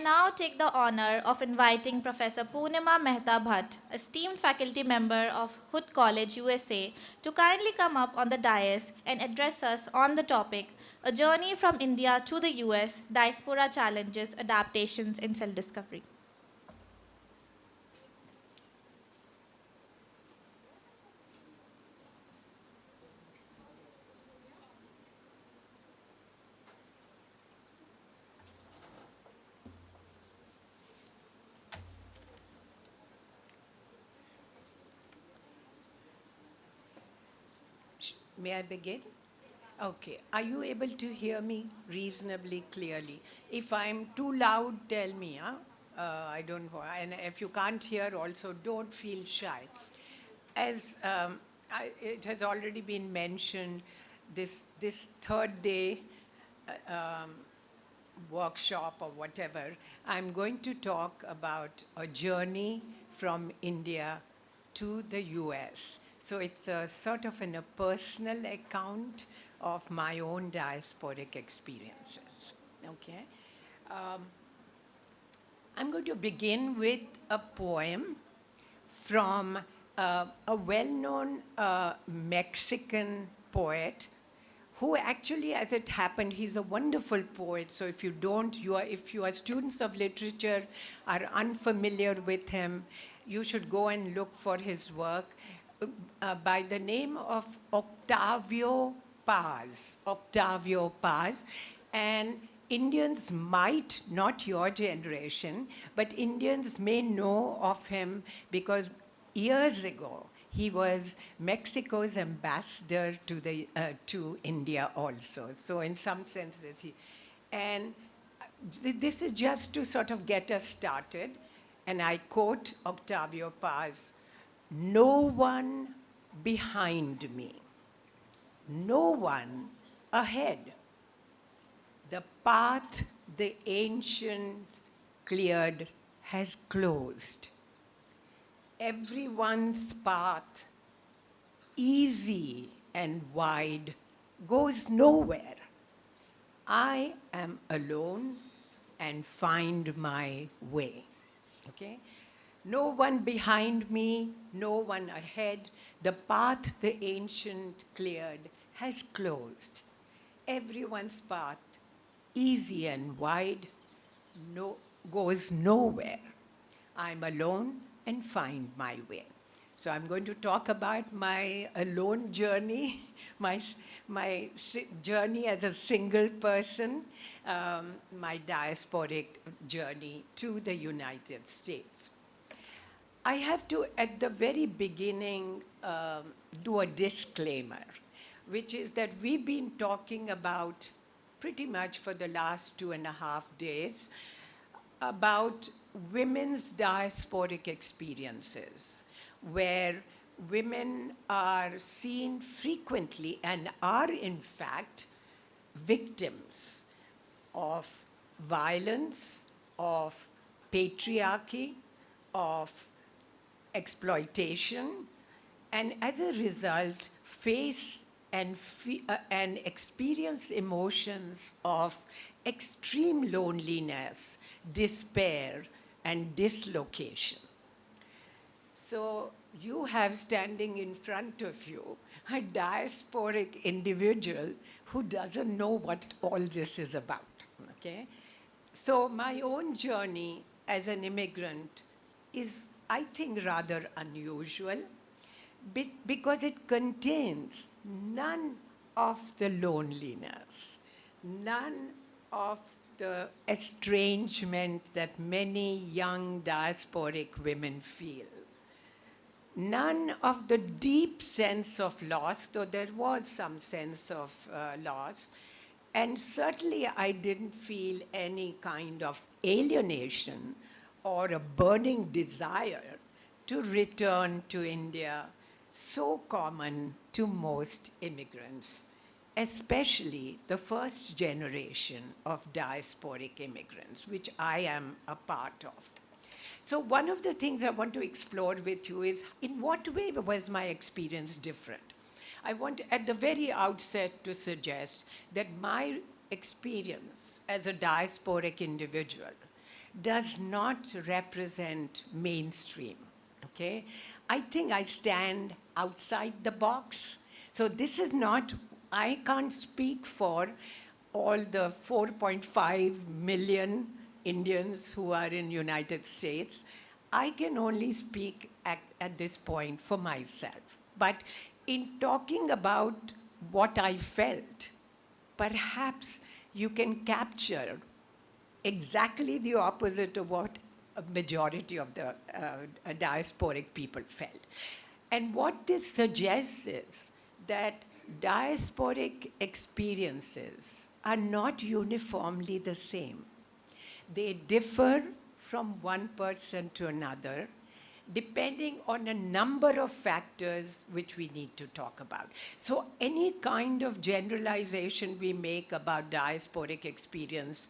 now take the honor of inviting Professor Poonima Mehta Bhatt, esteemed faculty member of Hood College, USA, to kindly come up on the dais and address us on the topic, A Journey from India to the US, Diaspora Challenges, Adaptations, and Self-Discovery. May I begin? Okay. Are you able to hear me reasonably clearly? If I'm too loud, tell me. Huh? I don't want, and if you can't hear, also don't feel shy. As it has already been mentioned, this third day workshop or whatever, I'm going to talk about a journey from India to the US. So it's a sort of a personal account of my own diasporic experiences. Okay. Um, I'm going to begin with a poem from a well-known Mexican poet who actually, as it happened, he's a wonderful poet. So if you don't, if you are students of literature, are unfamiliar with him, you should go and look for his work by the name of Octavio Paz. Octavio Paz. And Indians might, not your generation, but Indians may know of him because years ago, he was Mexico's ambassador to India also. So in some senses, and this is just to sort of get us started. And I quote Octavio Paz, "No one behind me, no one ahead. The path the ancient cleared has closed. Everyone's path, easy and wide, goes nowhere. I am alone and find my way." Okay? No one behind me, no one ahead. The path the ancient cleared has closed. Everyone's path, easy and wide, goes nowhere. I'm alone and find my way. So I'm going to talk about my alone journey, my journey as a single person, my diasporic journey to the United States. I have to, at the very beginning, do a disclaimer, which is that we've been talking about pretty much for the last 2.5 days about women's diasporic experiences, where women are seen frequently and are, in fact, victims of violence, of patriarchy, of exploitation, and as a result, face and experience emotions of extreme loneliness, despair, and dislocation. So you have standing in front of you a diasporic individual who doesn't know what all this is about, okay? So my own journey as an immigrant is, I think, rather unusual because it contains none of the loneliness, none of the estrangement that many young diasporic women feel, none of the deep sense of loss, though there was some sense of loss. And certainly I didn't feel any kind of alienation or a burning desire to return to India, so common to most immigrants, especially the first generation of diasporic immigrants, which I am a part of. So one of the things I want to explore with you is, in what way was my experience different? I want at the very outset to suggest that my experience as a diasporic individual does not represent mainstream. Okay? I think I stand outside the box. So this is not, I can't speak for all the 4.5 million Indians who are in United States. I can only speak at this point for myself. But in talking about what I felt, perhaps you can capture exactly the opposite of what a majority of the diasporic people felt. And what this suggests is that diasporic experiences are not uniformly the same. They differ from one person to another, depending on a number of factors which we need to talk about. So any kind of generalization we make about diasporic experience,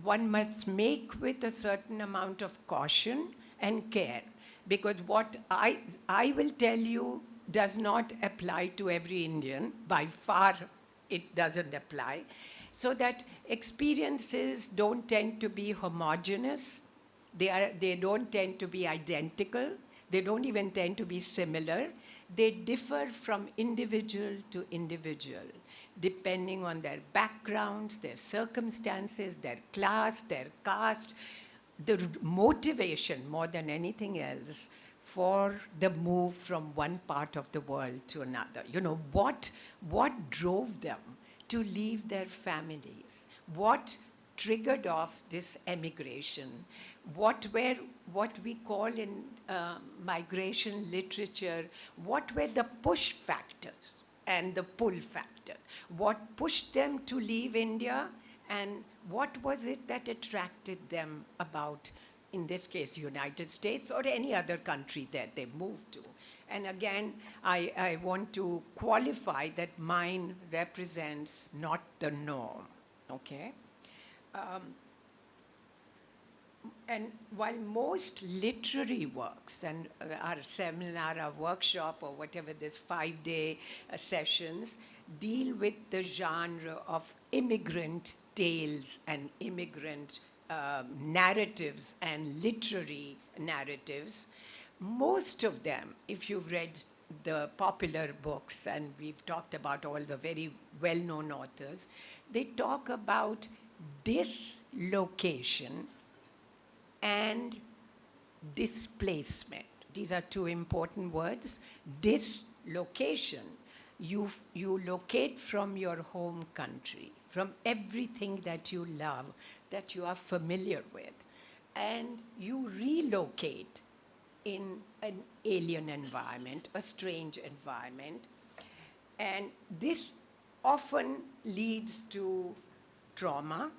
one must make with a certain amount of caution and care. Because what I will tell you does not apply to every Indian. By far, it doesn't apply. So that experiences don't tend to be homogeneous. They don't tend to be identical. They don't even tend to be similar. They differ from individual to individual, depending on their backgrounds, their circumstances, their class, their caste, the motivation more than anything else for the move from one part of the world to another. You know, what drove them to leave their families? What triggered off this emigration? What we call in migration literature, what were the push factors and the pull factor? What pushed them to leave India, and what was it that attracted them about, in this case, United States or any other country that they moved to? And again, I want to qualify that mine represents not the norm, okay? And while most literary works and our seminar, our workshop, or whatever this 5-day sessions deal with the genre of immigrant tales and immigrant narratives and literary narratives, most of them, if you've read the popular books, and we've talked about all the very well-known authors, they talk about dislocation and displacement. These are two important words. Dislocation. You locate from your home country, from everything that you love, that you are familiar with, and you relocate in an alien environment, a strange environment. And this often leads to trauma.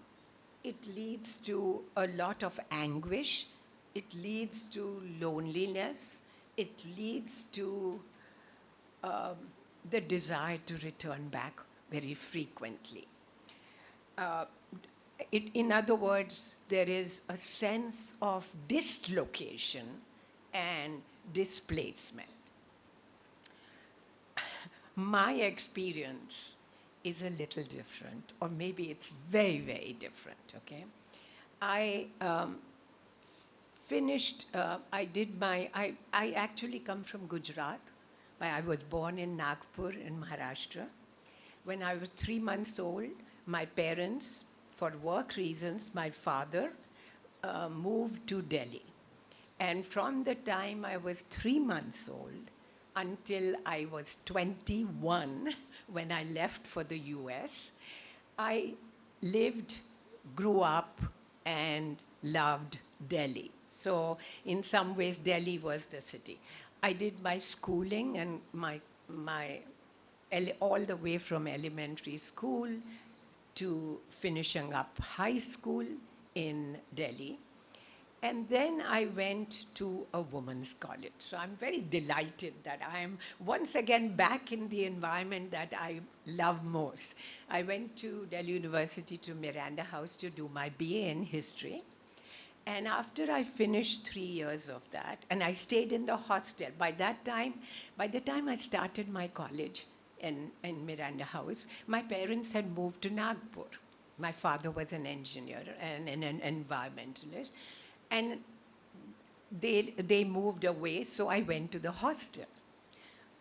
It leads to a lot of anguish. It leads to loneliness. It leads to the desire to return back very frequently. In other words, there is a sense of dislocation and displacement. My experience is a little different, or maybe it's very, very different, okay? I finished, I actually come from Gujarat. I was born in Nagpur in Maharashtra. When I was 3 months old, my parents, for work reasons, my father moved to Delhi. And from the time I was 3 months old until I was 21, when I left for the US, I lived, grew up, and loved Delhi. So in some ways, Delhi was the city. I did my schooling and all the way from elementary school to finishing up high school in Delhi. And then I went to a women's college. So I'm very delighted that I am once again back in the environment that I love most. I went to Delhi University to Miranda House to do my BA in history. And after I finished 3 years of that, and I stayed in the hostel. By the time I started my college in Miranda House, my parents had moved to Nagpur. My father was an engineer and an environmentalist. And they moved away, so I went to the hostel.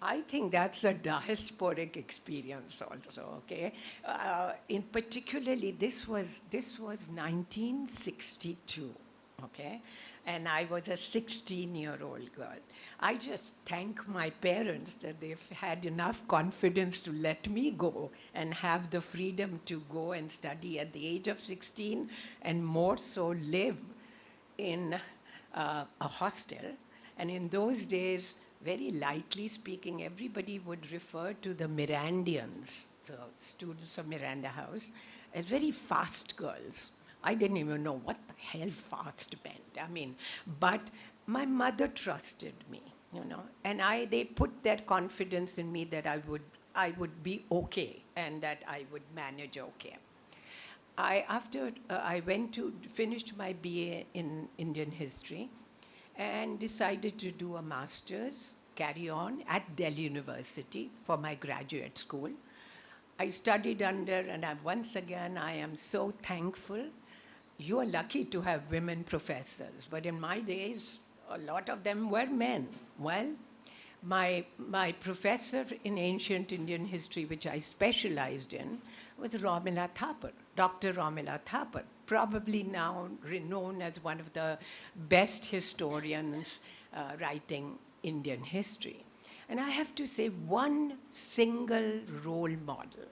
I think that's a diasporic experience also, okay? In particularly, this was 1962, okay? And I was a 16-year-old girl. I just thank my parents that they've had enough confidence to let me go and have the freedom to go and study at the age of 16, and more so live in a hostel. And in those days, very lightly speaking, everybody would refer to the Mirandians, so students of Miranda House, as very fast girls. I didn't even know what the hell fast meant. I mean, but my mother trusted me, and they put their confidence in me that I would be okay and that I would manage okay. I went to finished my BA in Indian history and decided to do a master's, carry on at Delhi University for my graduate school. I studied under, and once again, I am so thankful. You are lucky to have women professors, but in my days, a lot of them were men. Well, my professor in ancient Indian history, which I specialized in, was Romila Thapar, Dr. Romila Thapar, probably now renowned as one of the best historians writing Indian history. And I have to say, one single role model,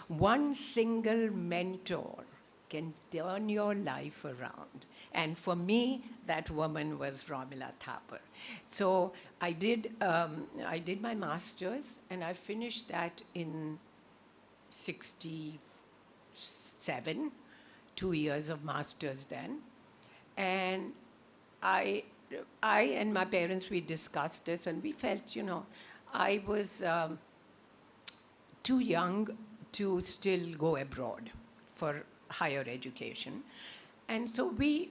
one single mentor can turn your life around. And for me, that woman was Romila Thapar. So I did my master's, and I finished that in 67, 2 years of master's then. And I, I and my parents, we discussed this, and we felt, I was too young to still go abroad for higher education. And so we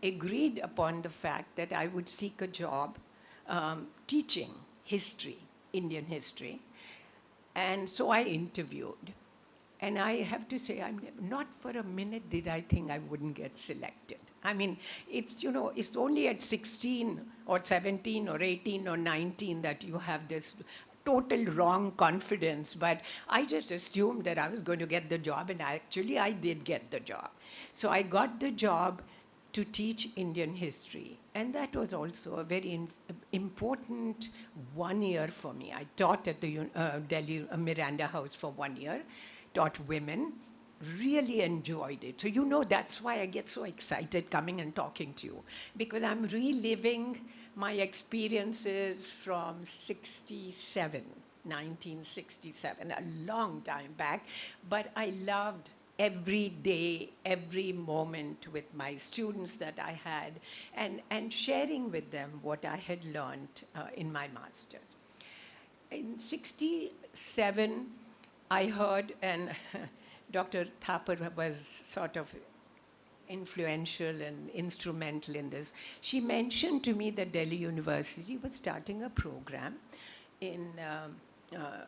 agreed upon the fact that I would seek a job teaching history, Indian history. And so I interviewed. And I have to say, not for a minute did I think I wouldn't get selected. I mean, it's only at 16 or 17 or 18 or 19 that you have this total wrong confidence. But I just assumed that I was going to get the job, and I did get the job. So I got the job to teach Indian history. And that was also a very important 1 year for me. I taught at the Delhi Miranda House for 1 year, taught women, really enjoyed it. So that's why I get so excited coming and talking to you, because I'm reliving my experiences from 1967, a long time back. But I loved every day, every moment with my students that I had, and sharing with them what I had learned in my master's. In 67, I heard, and Dr. Thapar was sort of influential and instrumental in this. She mentioned to me that Delhi University was starting a program in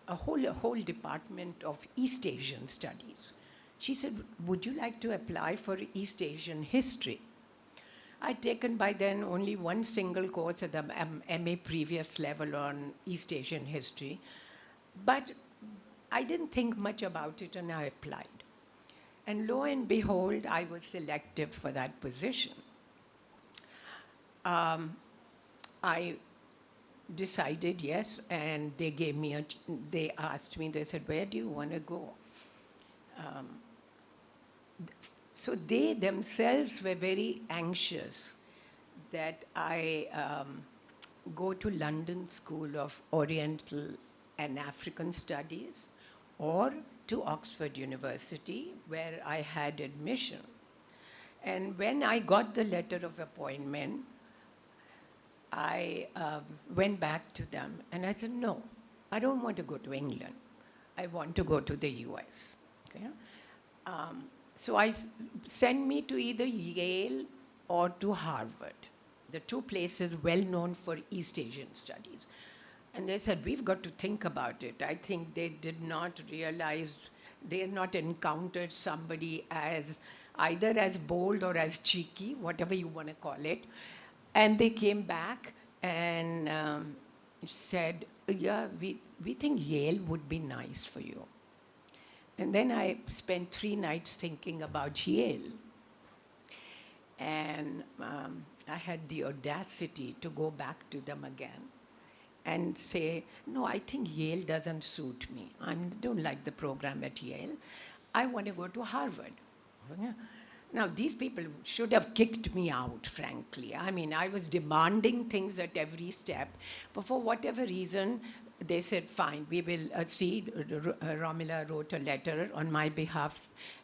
a whole department of East Asian studies. She said, would you like to apply for East Asian history? I'd taken by then only one single course at the MA previous level on East Asian history, but I didn't think much about it, and I applied. And lo and behold, I was selected for that position. I decided yes, and they asked me, they said, where do you want to go? So they themselves were very anxious that I go to London School of Oriental and African Studies, or to Oxford University, where I had admission. And when I got the letter of appointment, I went back to them and I said, no, I don't want to go to England. I want to go to the US. Okay? So sent me to either Yale or to Harvard, the two places well known for East Asian studies. And they said, we've got to think about it. I think they did not realize, they had not encountered somebody as either as bold or as cheeky, whatever you want to call it. And they came back and said, yeah, we think Yale would be nice for you. And then I spent 3 nights thinking about Yale. And I had the audacity to go back to them again and say, no, I think Yale doesn't suit me. I don't like the program at Yale. I want to go to Harvard. Yeah. Now, these people should have kicked me out, frankly. I mean, I was demanding things at every step, but for whatever reason, they said, fine, we will see. Romila wrote a letter on my behalf,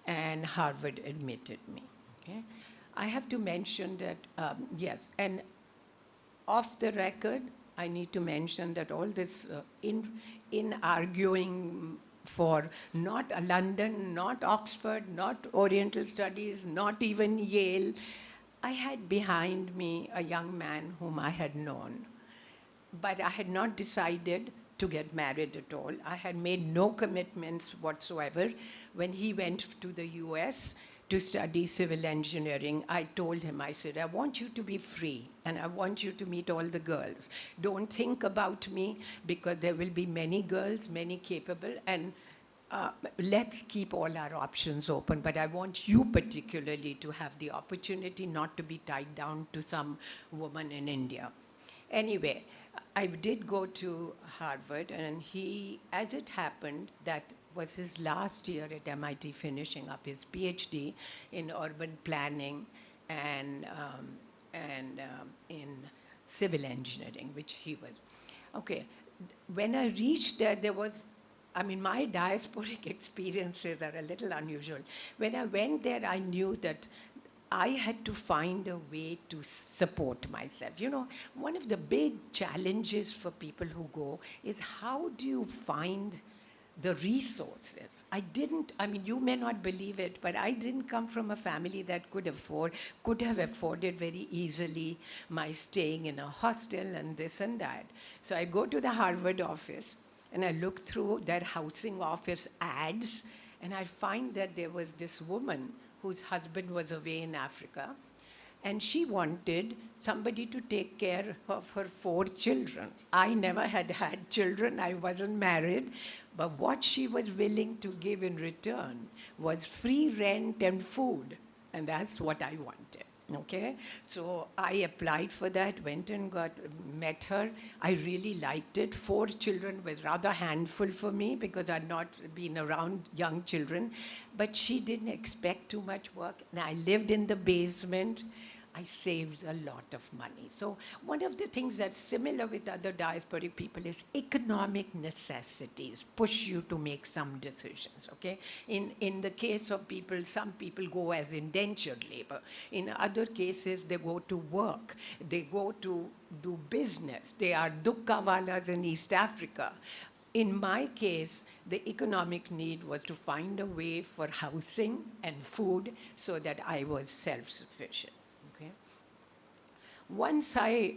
and Harvard admitted me. Okay? I have to mention that, yes, and off the record, I need to mention that all this in arguing for not London, not Oxford, not Oriental Studies, not even Yale, I had behind me a young man whom I had known. But I had not decided to get married at all. I had made no commitments whatsoever. When he went to the US to study civil engineering, I told him, I said, I want you to be free and I want you to meet all the girls. Don't think about me because there will be many girls, many capable, and let's keep all our options open, but I want you particularly to have the opportunity not to be tied down to some woman in India. Anyway, I did go to Harvard, and he, as it happened, that was his last year at MIT finishing up his PhD in urban planning and, in civil engineering, which he was. Okay, when I reached there, there was, I mean, my diasporic experiences are a little unusual. When I went there, I knew that I had to find a way to support myself. You know, one of the big challenges for people who go is how do you find the resources? I mean, you may not believe it, but I didn't come from a family that could have afforded very easily my staying in a hostel and this and that. So I go to the Harvard office and I look through their housing office ads, and I find that there was this woman whose husband was away in Africa, and she wanted somebody to take care of her 4 children. I never had had children, I wasn't married, but what she was willing to give in return was free rent and food, and that's what I wanted. Okay, so I applied for that, went and met her. I really liked it. 4 children was rather handful for me because I'd not been around young children, but she didn't expect too much work, and I lived in the basement. I saved a lot of money. So one of the things that's similar with other diasporic people is economic necessities push you to make some decisions, okay? In the case of people, some people go as indentured labor. In other cases, they go to work. They go to do business. They are dukkawalas in East Africa. In my case, the economic need was to find a way for housing and food so that I was self-sufficient. Okay. Once I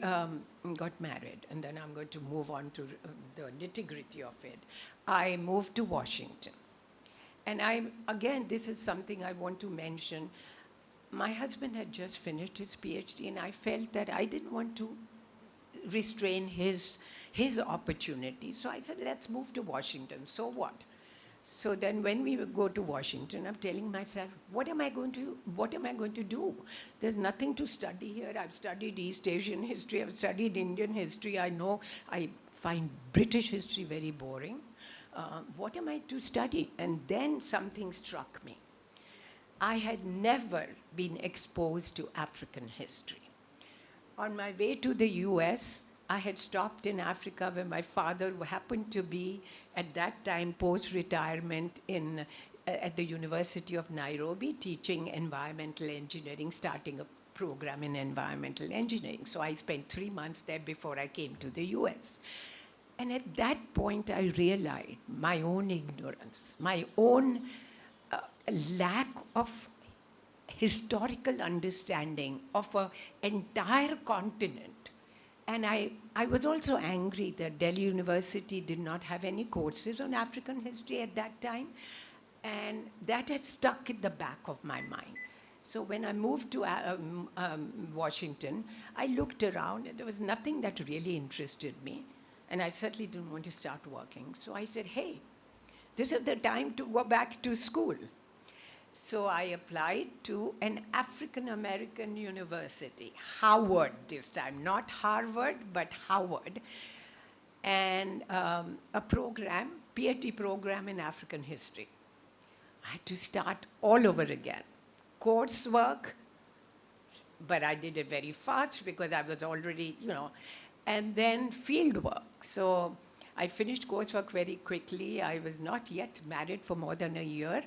got married, and then I'm going to move on to the nitty-gritty of it, I moved to Washington. And again, this is something I want to mention. My husband had just finished his PhD, and I felt that I didn't want to restrain his opportunity. So I said, let's move to Washington. So what? So then when we go to Washington, I'm telling myself, what am I going to do? There's nothing to study here. I've studied East Asian history. I've studied Indian history. I find British history very boring. What am I to study? And then something struck me. I had never been exposed to African history. On my way to the US, I had stopped in Africa where my father happened to be, at that time, post-retirement at the University of Nairobi, teaching environmental engineering, starting a program in environmental engineering. So I spent 3 months there before I came to the US. And at that point, I realized my own ignorance, my own lack of historical understanding of an entire continent. And I was also angry that Delhi University did not have any courses on African history at that time. And that had stuck in the back of my mind. So when I moved to Washington, I looked around and there was nothing that really interested me. And I certainly didn't want to start working. So I said, hey, this is the time to go back to school. So I applied to an African American university, Howard this time, not Harvard, but Howard, and a program, PhD program in African history. I had to start all over again. Coursework, but I did it very fast because I was already, and then field work. So I finished coursework very quickly. I was not yet married for more than a year.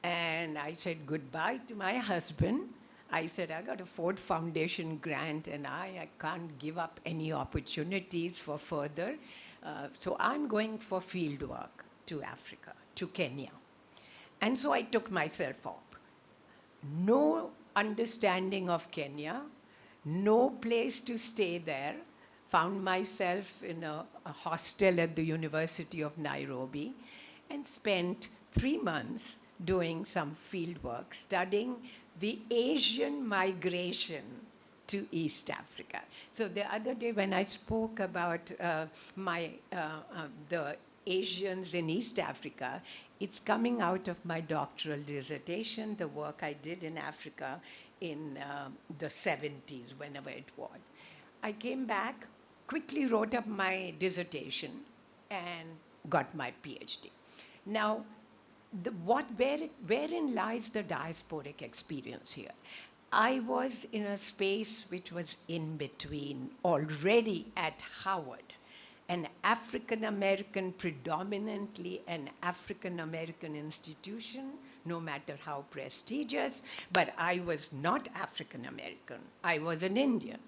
And I said goodbye to my husband. I said, I got a Ford Foundation grant and I can't give up any opportunities for further. So I'm going for field work to Africa, to Kenya. And so I took myself up. No understanding of Kenya, no place to stay there. Found myself in a hostel at the University of Nairobi and spent 3 months doing some field work, studying the Asian migration to East Africa. So the other day when I spoke about the Asians in East Africa, it's coming out of my doctoral dissertation, the work I did in Africa in the 70s, whenever it was. I came back, quickly wrote up my dissertation, and got my PhD. Now, wherein lies the diasporic experience here? I was in a space which was in between, already at Howard, an African American, predominantly an African American institution, no matter how prestigious, but I was not African American. I was an Indian.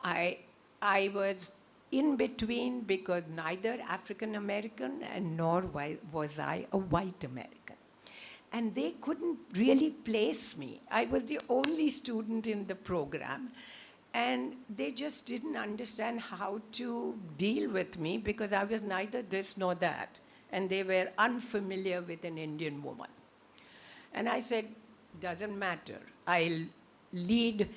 I was in between because neither African American and nor was I a white American. And they couldn't really place me. I was the only student in the program. And they just didn't understand how to deal with me because I was neither this nor that. And they were unfamiliar with an Indian woman. And I said, doesn't matter. I'll lead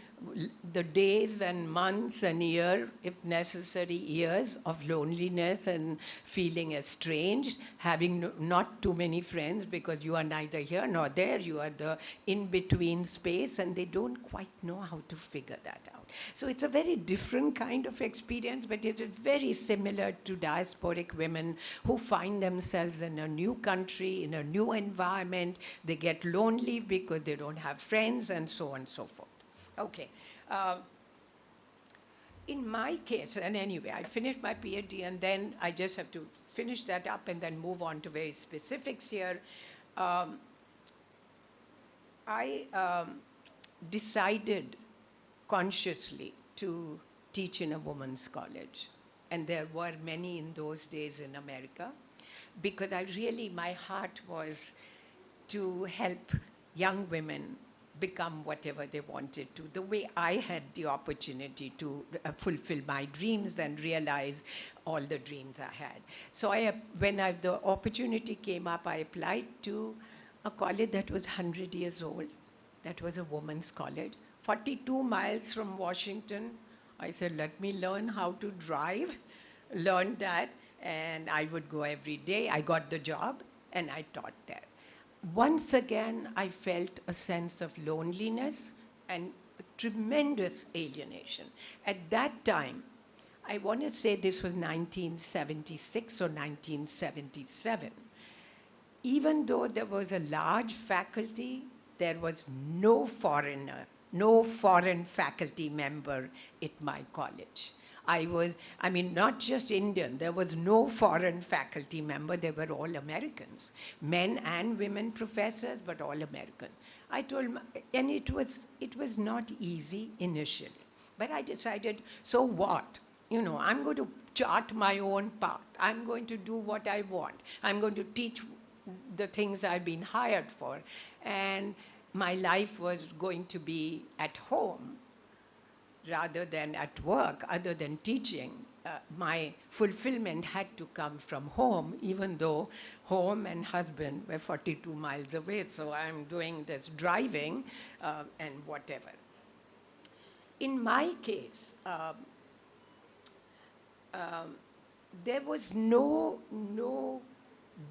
the days and months and year, if necessary, years of loneliness and feeling estranged, having not too many friends because you are neither here nor there. You are the in-between space, and they don't quite know how to figure that out. So it's a very different kind of experience, but it is very similar to diasporic women who find themselves in a new country, in a new environment. They get lonely because they don't have friends, and so on and so forth. Okay. In my case, and anyway, I finished my PhD, and then I just have to finish that up and then move on to very specifics here. I decided consciously to teach in a women's college. And there were many in those days in America, because my heart was to help young women become whatever they wanted to, the way I had the opportunity to fulfill my dreams and realize all the dreams I had. So when the opportunity came up, I applied to a college that was 100 years old. That was a women's college, 42 miles from Washington. I said, let me learn how to drive. Learned that, and I would go every day. I got the job, and I taught there. Once again, I felt a sense of loneliness and tremendous alienation. At that time, I want to say this was 1976 or 1977. Even though there was a large faculty, there was no foreigner, no foreign faculty member at my college. Not just Indian, there was no foreign faculty member, they were all Americans. Men and women professors, but all American. I told him, and it was not easy initially. But I decided, so what? I'm going to chart my own path. I'm going to do what I want. I'm going to teach the things I've been hired for. And my life was going to be at home rather than at work, other than teaching. my fulfillment had to come from home, even though home and husband were 42 miles away. So I'm doing this driving and whatever. In my case, there was no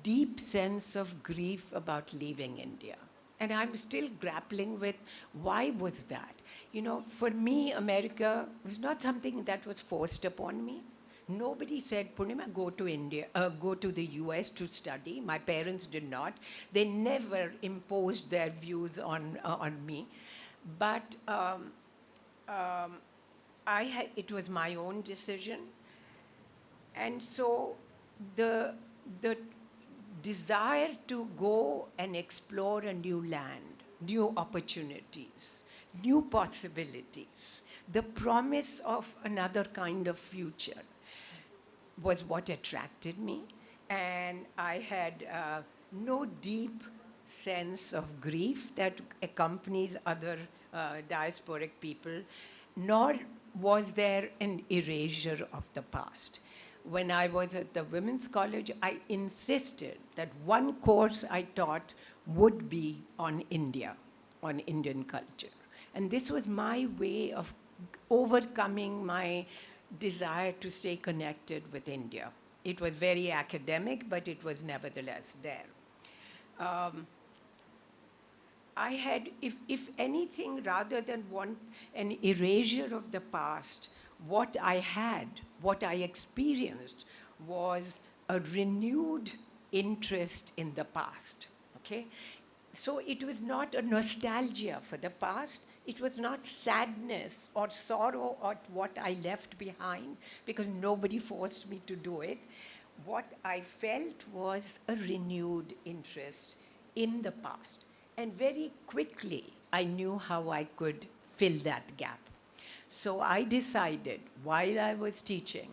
deep sense of grief about leaving India. And I'm still grappling with why was that? You know, for me, America was not something that was forced upon me. Nobody said, Purnima, go to India, go to the US to study. My parents did not. They never imposed their views on me. But it was my own decision. And so the, the desire to go and explore a new land, new opportunities, new possibilities, the promise of another kind of future was what attracted me. And I had no deep sense of grief that accompanies other diasporic people, nor was there an erasure of the past. When I was at the Women's College, I insisted that one course I taught would be on India, on Indian culture. And this was my way of overcoming my desire to stay connected with India. It was very academic, but it was nevertheless there. I had, if anything, rather than want an erasure of the past, what I had, what I experienced was a renewed interest in the past, okay? So it was not a nostalgia for the past. It was not sadness or sorrow at what I left behind, because nobody forced me to do it. What I felt was a renewed interest in the past. And very quickly, I knew how I could fill that gap. So I decided, while I was teaching,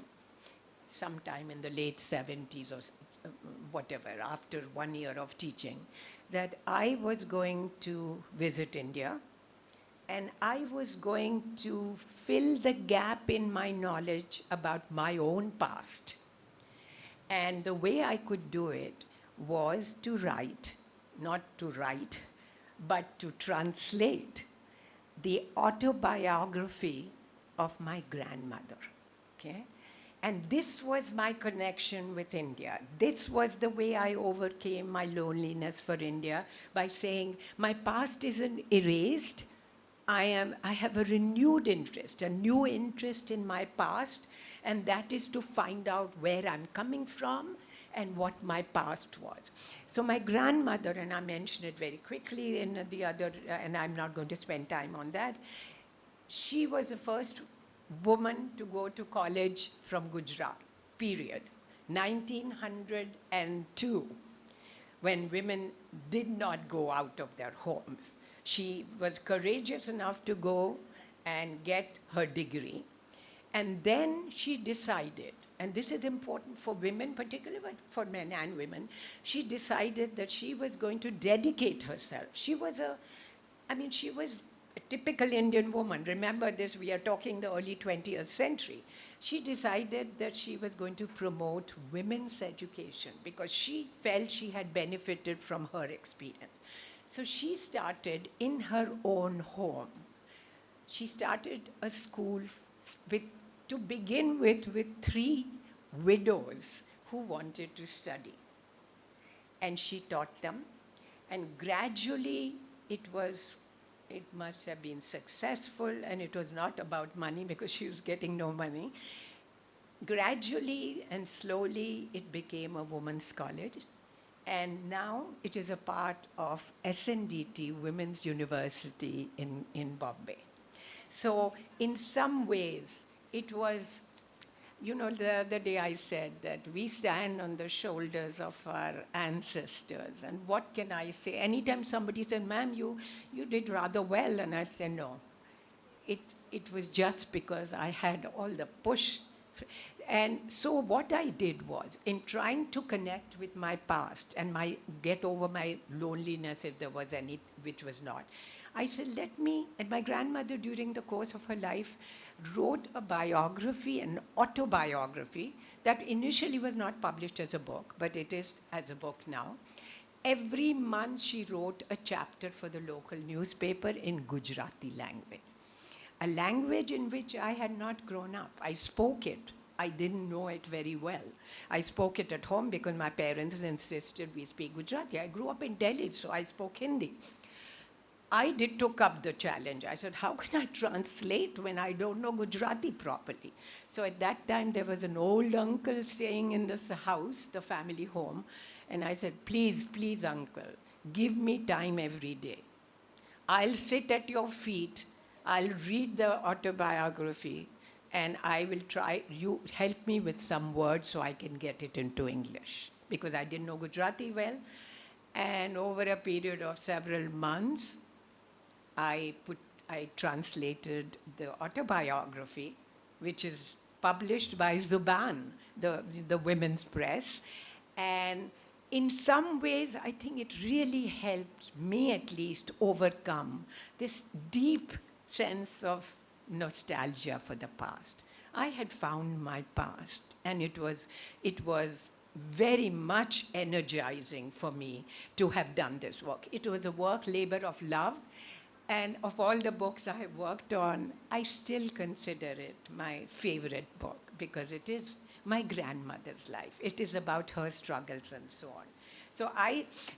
sometime in the late 70s or whatever, after 1 year of teaching, that I was going to visit India and I was going to fill the gap in my knowledge about my own past. And the way I could do it was to write, not to write, but to translate the autobiography of my grandmother, okay? And this was my connection with India. This was the way I overcame my loneliness for India, by saying, my past isn't erased. I have a renewed interest, a new interest in my past, and that is to find out where I'm coming from and what my past was. So my grandmother, and I mentioned it very quickly in the other, and I'm not going to spend time on that, she was the first woman to go to college from Gujarat, period. 1902, when women did not go out of their homes. She was courageous enough to go and get her degree. And then she decided, and this is important for women particularly, but for men and women, she decided that she was going to dedicate herself. She was she was a typical Indian woman. Remember this, we are talking the early 20th century. She decided that she was going to promote women's education because she felt she had benefited from her experience. So she started in her own home. She started a school to begin with 3 widows who wanted to study. And she taught them. And gradually it must have been successful, and it was not about money because she was getting no money. Gradually and slowly, it became a women's college. And now it is a part of SNDT, Women's University in Bombay. So in some ways, it was, you know, the other day I said that we stand on the shoulders of our ancestors. And what can I say? Anytime somebody said, ma'am, you did rather well. And I said, no. It was just because I had all the push. And so what I did was, in trying to connect with my past and get over my loneliness, if there was any, which was not, I said, and my grandmother during the course of her life wrote a biography, an autobiography that initially was not published as a book, but it is as a book now. Every month she wrote a chapter for the local newspaper in Gujarati language, a language in which I had not grown up. I spoke it. I didn't know it very well. I spoke it at home because my parents insisted we speak Gujarati. I grew up in Delhi, so I spoke Hindi. Took up the challenge. I said, how can I translate when I don't know Gujarati properly? So at that time, there was an old uncle staying in this house, the family home. And I said, please, please, uncle, give me time every day. I'll sit at your feet, I'll read the autobiography, and I will try, you help me with some words so I can get it into English. Because I didn't know Gujarati well. And over a period of several months, I translated the autobiography, which is published by Zuban, the women's press. And in some ways, I think it really helped me at least overcome this deep sense of nostalgia for the past. I had found my past, and it was very much energizing for me to have done this work. It was a work, labor of love, and of all the books I have worked on, I still consider it my favorite book because it is my grandmother's life. It is about her struggles and so on.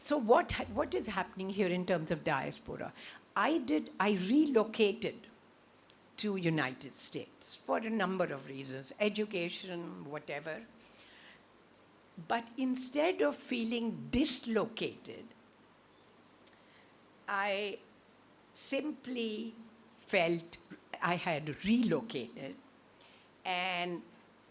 So what is happening here in terms of diaspora? I relocated to United States for a number of reasons, education, whatever. But instead of feeling dislocated, I simply felt I had relocated, and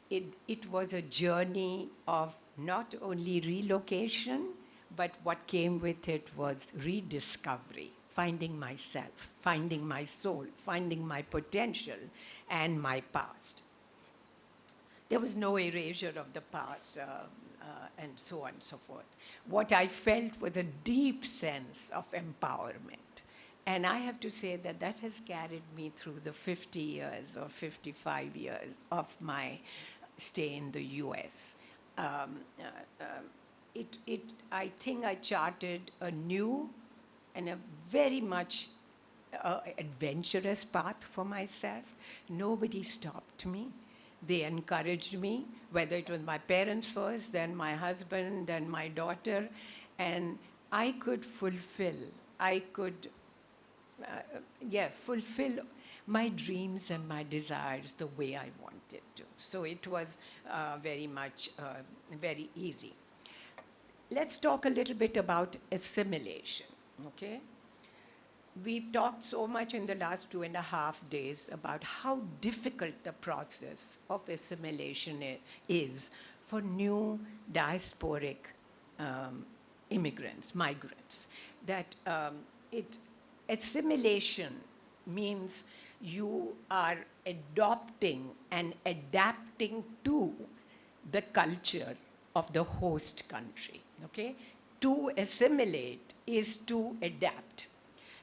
it was a journey of not only relocation, but what came with it was rediscovery, finding myself, finding my soul, finding my potential and my past. There was no erasure of the past, and so on and so forth. What I felt was a deep sense of empowerment. And I have to say that that has carried me through the 50 years or 55 years of my stay in the US. I think I charted a new and a very much adventurous path for myself. Nobody stopped me. They encouraged me, whether it was my parents first, then my husband, then my daughter, and I could fulfill fulfill my dreams and my desires the way I wanted to. So it was very easy. Let's talk a little bit about assimilation, okay? We've talked so much in the last 2.5 days about how difficult the process of assimilation is for new diasporic immigrants, migrants. Assimilation means you are adopting and adapting to the culture of the host country, okay? To assimilate is to adapt.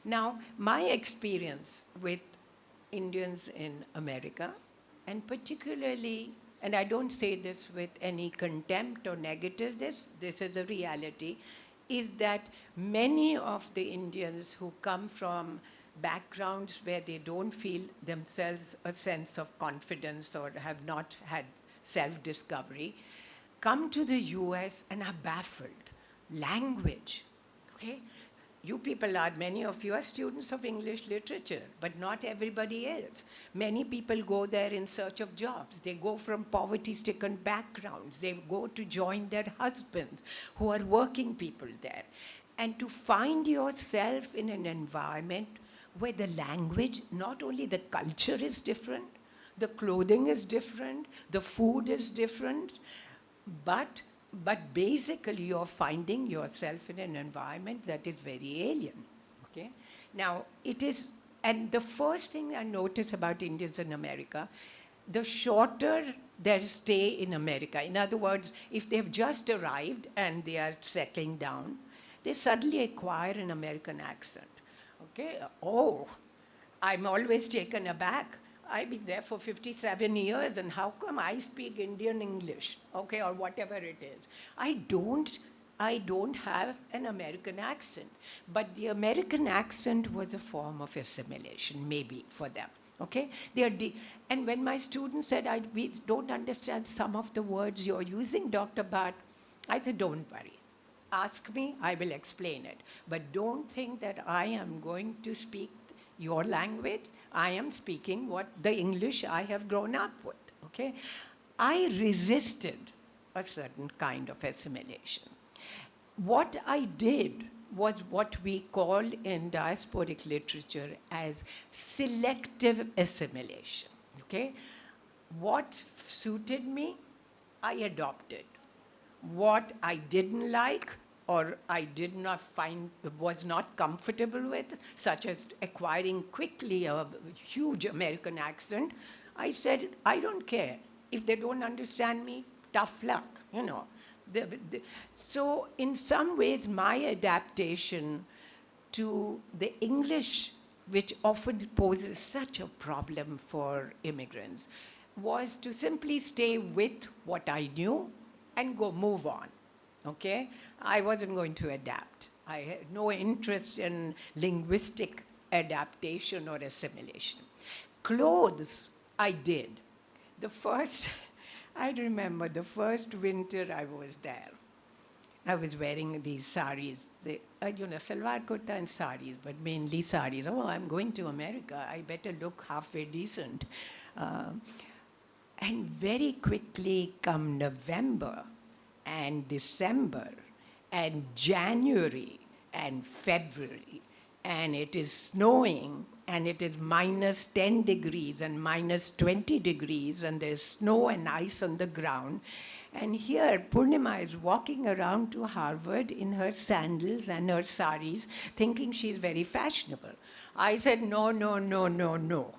Now, my experience with Indians in America, and particularly, and I don't say this with any contempt or negative, this is a reality, is that many of the Indians who come from backgrounds where they don't feel themselves a sense of confidence or have not had self-discovery, come to the US and are baffled. Language, okay? Many of you are students of English literature, but not everybody is. Many people go there in search of jobs. They go from poverty-stricken backgrounds. They go to join their husbands who are working people there. And to find yourself in an environment where the language, not only the culture is different, the clothing is different, the food is different, but basically you're finding yourself in an environment that is very alien, okay? Now, and the first thing I notice about Indians in America, the shorter their stay in America, in other words, if they've just arrived and they are settling down, they suddenly acquire an American accent, Okay, oh, I'm always taken aback. I've been there for 57 years, and how come I speak Indian English, okay, or whatever it is? I don't, I don't have an American accent, but the American accent was a form of assimilation, maybe for them. Okay, and when my students said, we don't understand some of the words you're using, Dr. Bhatt, I said, don't worry. Ask me, I will explain it. But don't think that I am going to speak your language. I am speaking what the English I have grown up with. Okay? I resisted a certain kind of assimilation. What I did was what we call in diasporic literature as selective assimilation. Okay? What suited me, I adopted. What I didn't like or I did not find, was not comfortable with, such as acquiring quickly a huge American accent, I said, I don't care. If they don't understand me, tough luck, you know. So in some ways, my adaptation to the English, which often poses such a problem for immigrants, was to simply stay with what I knew and go move on. Okay? I wasn't going to adapt. I had no interest in linguistic adaptation or assimilation. Clothes, I did. The first, I remember the first winter I was there. I was wearing these saris, salwar kurta and saris, but mainly saris. Oh, I'm going to America. I better look halfway decent. Uh, and very quickly, come November and December and January and February, and it is snowing and it is minus 10 degrees and minus 20 degrees, and there's snow and ice on the ground. And here, Purnima is walking around to Harvard in her sandals and her saris, thinking she's very fashionable. I said, no, no, no, no, no.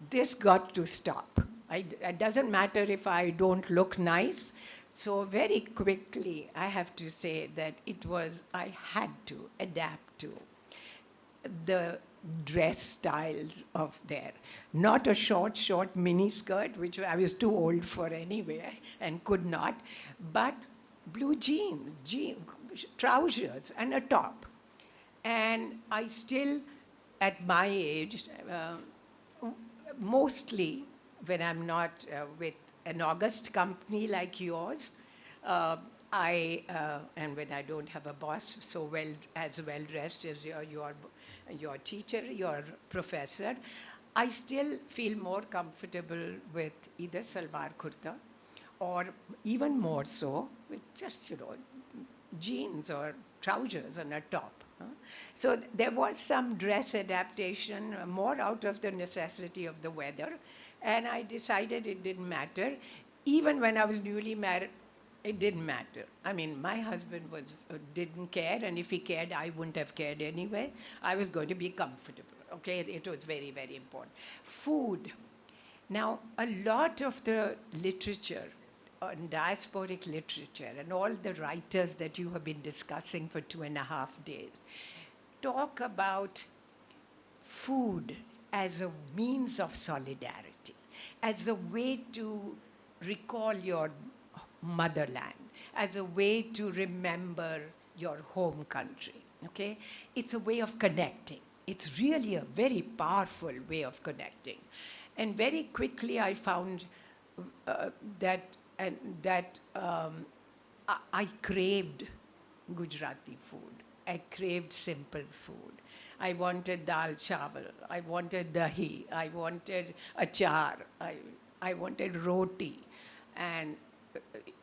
This got to stop. It doesn't matter if I don't look nice. So very quickly, I have to say that I had to adapt to the dress styles of there. Not a short mini skirt, which I was too old for anyway and could not, but blue jeans, trousers, and a top. And I still, at my age, mostly when I'm not with an august company like yours, and when I don't have a boss so as well dressed as your teacher, your professor, I still feel more comfortable with either salwar kurta or even more so with just, jeans or trousers and a top. So there was some dress adaptation, more out of the necessity of the weather, and I decided it didn't matter. Even when I was newly married, it didn't matter. I mean, my husband didn't care, and if he cared, I wouldn't have cared anyway. I was going to be comfortable. Okay, it was very, very important. Food. Now, a lot of the literature, diasporic literature, and all the writers that you have been discussing for 2.5 days talk about food as a means of solidarity, as a way to recall your motherland, as a way to remember your home country. Okay? It's a way of connecting. It's really a very powerful way of connecting. And very quickly I found that I craved Gujarati food. I craved simple food. I wanted dal chawal. I wanted dahi. I wanted achar. I wanted roti. And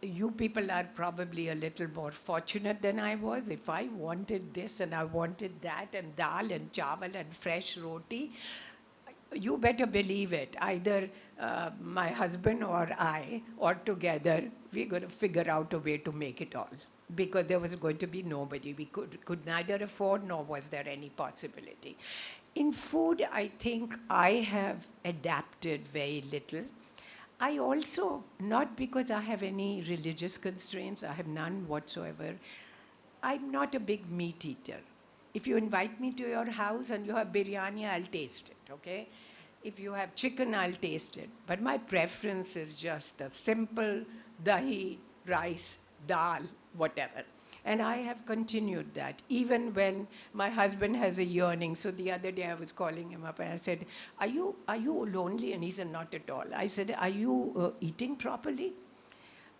you people are probably a little more fortunate than I was. If I wanted this and I wanted that and dal and chawal and fresh roti, you better believe it. Either my husband or I, or together, we're going to figure out a way to make it all. Because there was going to be nobody. We could neither afford nor was there any possibility. In food, I think I have adapted very little. I also, not because I have any religious constraints, I have none whatsoever. I'm not a big meat eater. If you invite me to your house and you have biryani, I'll taste it, okay? If you have chicken, I'll taste it. But my preference is just a simple dahi, rice, dal, whatever. And I have continued that, even when my husband has a yearning. So the other day I was calling him up and I said, are you lonely? And he said, not at all. I said, are you eating properly?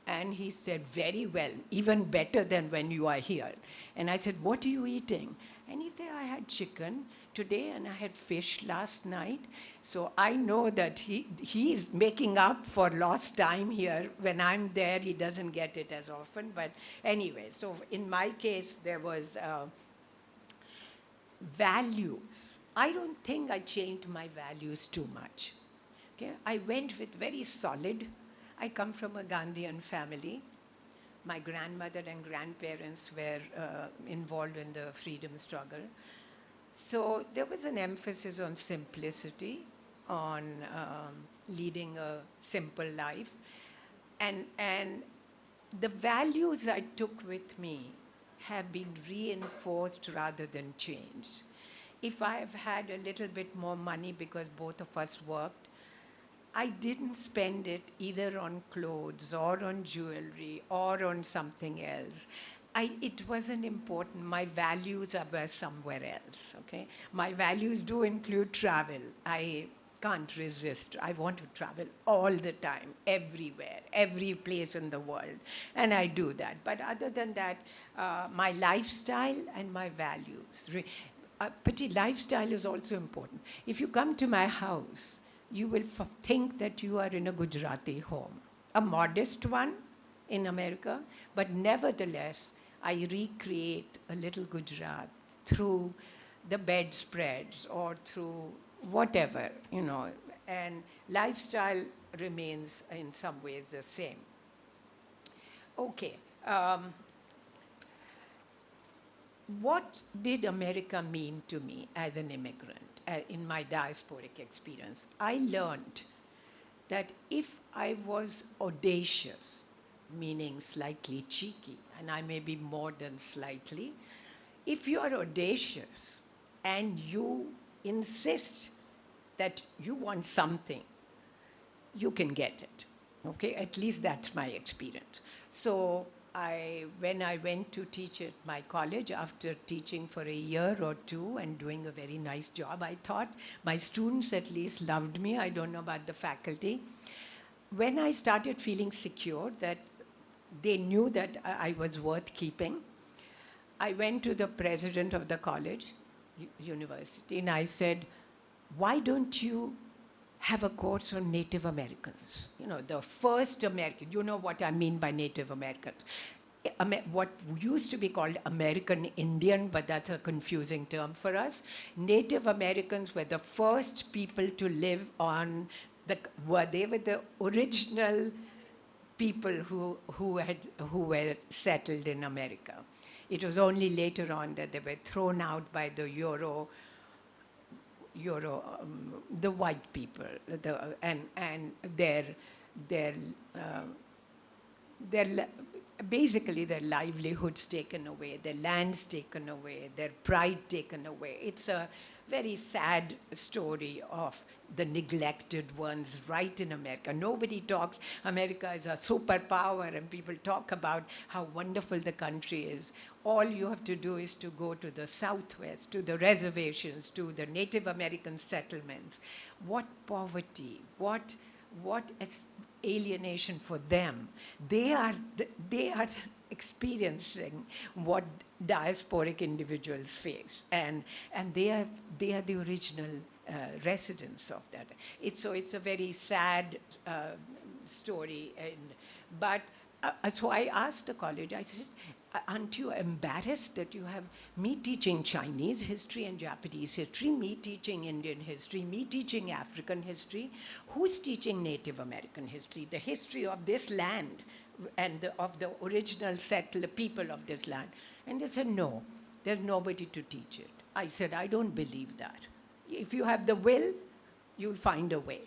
And he said, very well, even better than when you are here. And I said, what are you eating? And he said, I had chicken today and I had fish last night. So I know that he is making up for lost time here. When I'm there, he doesn't get it as often. But anyway, so in my case, there was values. I don't think I changed my values too much. Okay? I went with very solid. I come from a Gandhian family. My grandmother and grandparents were involved in the freedom struggle. So there was an emphasis on simplicity, on leading a simple life. And the values I took with me have been reinforced rather than changed. If I have had a little bit more money because both of us worked, I didn't spend it either on clothes or on jewelry or on something else. It wasn't important. My values were somewhere else, okay? My values do include travel. I can't resist. I want to travel all the time, everywhere, every place in the world. And I do that. But other than that, my lifestyle and my values. Pati, lifestyle is also important. If you come to my house, you will think that you are in a Gujarati home, a modest one in America, but nevertheless, I recreate a little Gujarat through the bedspreads or through whatever, and lifestyle remains in some ways the same. Okay. What did America mean to me as an immigrant in my diasporic experience? I learned that if I was audacious, meaning slightly cheeky, and I may be more than slightly, if you are audacious and you insist that you want something, you can get it. Okay, at least that's my experience. So when I went to teach at my college, after teaching for a year or two and doing a very nice job, I thought my students at least loved me. I don't know about the faculty. When I started feeling secure that they knew that I was worth keeping, I went to the president of the college, university, and I said, why don't you have a course on Native Americans? The first American, you know what I mean by Native American. What used to be called American Indian, but that's a confusing term for us. Native Americans were the first people to live on they were the original people who were settled in America. It was only later on that they were thrown out by the the white people, and their uh, their basically their livelihoods taken away, their lands taken away, their pride taken away. It's a very sad story of the neglected ones right in America. Nobody talks. America is a superpower, and people talk about how wonderful the country is. All you have to do is to go to the Southwest, to the reservations, to the Native American settlements. What poverty, what alienation for them. They are experiencing what diasporic individuals face, and they are the original residents of that. It's a very sad story, so I asked the college. I said, aren't you embarrassed that you have me teaching Chinese history and Japanese history, me teaching Indian history, me teaching African history? Who's teaching Native American history, the history of this land and of the original settler people of this land? And they said, no, there's nobody to teach it. I said, I don't believe that. If you have the will, you'll find a way.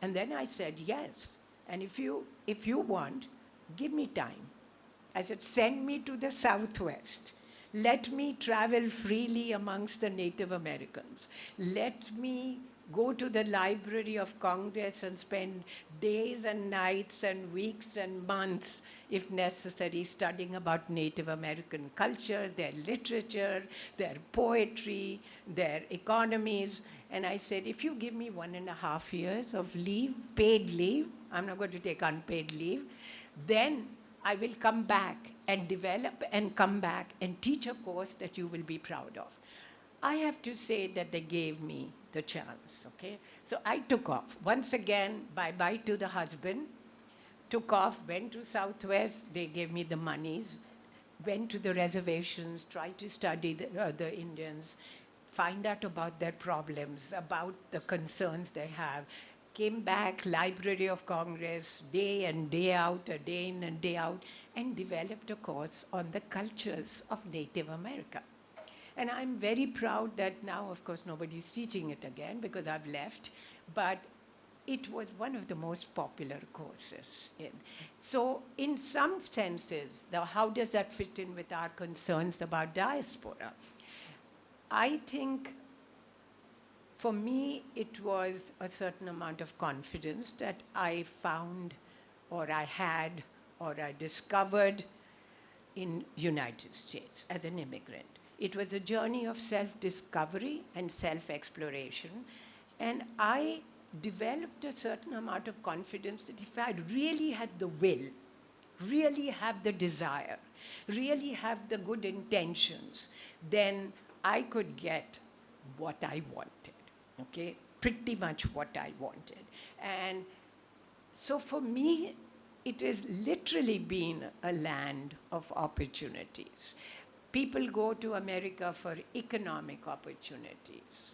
And then I said, yes. And if you want, give me time. I said, send me to the Southwest. Let me travel freely amongst the Native Americans. Let me go to the Library of Congress and spend days and nights and weeks and months, if necessary, studying about Native American culture, their literature, their poetry, their economies. And I said, if you give me 1.5 years of leave, paid leave, I'm not going to take unpaid leave, then I will come back and develop and come back and teach a course that you will be proud of. I have to say that they gave me the chance, okay? So I took off. Once again, bye-bye to the husband, took off, went to Southwest, they gave me the monies, went to the reservations, tried to study the Indians, find out about their problems, about the concerns they have. Came back, Library of Congress, day and day out, a day in and day out, and developed a course on the cultures of Native America. And I'm very proud that now, of course, nobody's teaching it again because I've left, but it was one of the most popular courses. So in some senses, now how does that fit in with our concerns about diaspora? I think for me, it was a certain amount of confidence that I found or I had or I discovered in United States as an immigrant. It was a journey of self-discovery and self-exploration. And I developed a certain amount of confidence that if I really had the will, really have the desire, really have the good intentions, then I could get what I wanted, okay? Pretty much what I wanted. And so for me, it has literally been a land of opportunities. People go to America for economic opportunities.